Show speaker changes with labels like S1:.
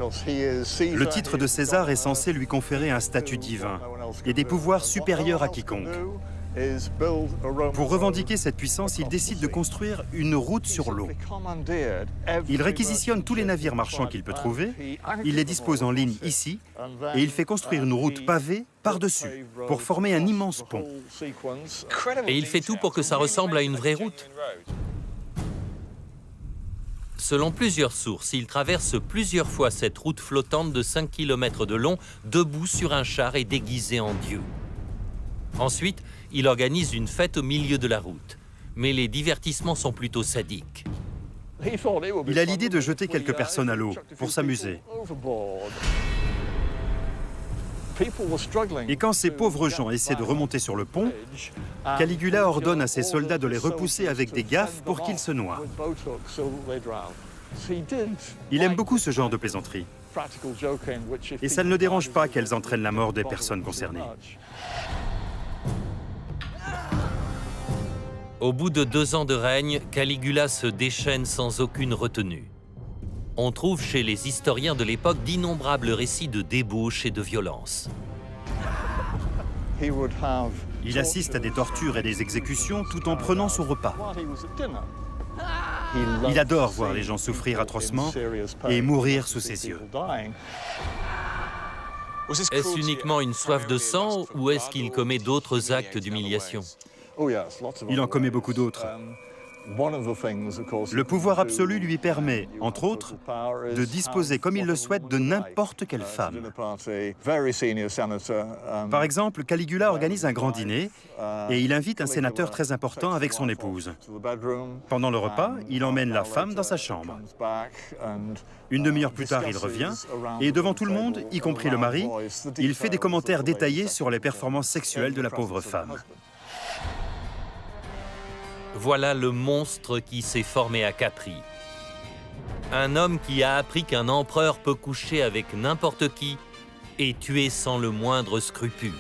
S1: Le titre de César est censé lui conférer un statut divin et des pouvoirs supérieurs à quiconque. Pour revendiquer cette puissance, il décide de construire une route sur l'eau. Il réquisitionne tous les navires marchands qu'il peut trouver, il les dispose en ligne ici, et il fait construire une route pavée par-dessus, pour former un immense pont.
S2: Et il fait tout pour que ça ressemble à une vraie route. Selon plusieurs sources, il traverse plusieurs fois cette route flottante de 5 km de long, debout sur un char et déguisé en Dieu. Ensuite, il organise une fête au milieu de la route. Mais les divertissements sont plutôt sadiques.
S1: Il a l'idée de jeter quelques personnes à l'eau, pour s'amuser. Et quand ces pauvres gens essaient de remonter sur le pont, Caligula ordonne à ses soldats de les repousser avec des gaffes pour qu'ils se noient. Il aime beaucoup ce genre de plaisanterie. Et ça ne le dérange pas qu'elles entraînent la mort des personnes concernées.
S2: Au bout de 2 ans de règne, Caligula se déchaîne sans aucune retenue. On trouve chez les historiens de l'époque d'innombrables récits de débauche et de violence.
S1: Il assiste à des tortures et des exécutions tout en prenant son repas. Il adore voir les gens souffrir atrocement et mourir sous ses yeux.
S2: Est-ce uniquement une soif de sang ou est-ce qu'il commet d'autres actes d'humiliation?
S1: Il en commet beaucoup d'autres. Le pouvoir absolu lui permet, entre autres, de disposer comme il le souhaite de n'importe quelle femme. Par exemple, Caligula organise un grand dîner et il invite un sénateur très important avec son épouse. Pendant le repas, il emmène la femme dans sa chambre. Une demi-heure plus tard, il revient et devant tout le monde, y compris le mari, il fait des commentaires détaillés sur les performances sexuelles de la pauvre femme.
S2: Voilà le monstre qui s'est formé à Capri. Un homme qui a appris qu'un empereur peut coucher avec n'importe qui et tuer sans le moindre scrupule.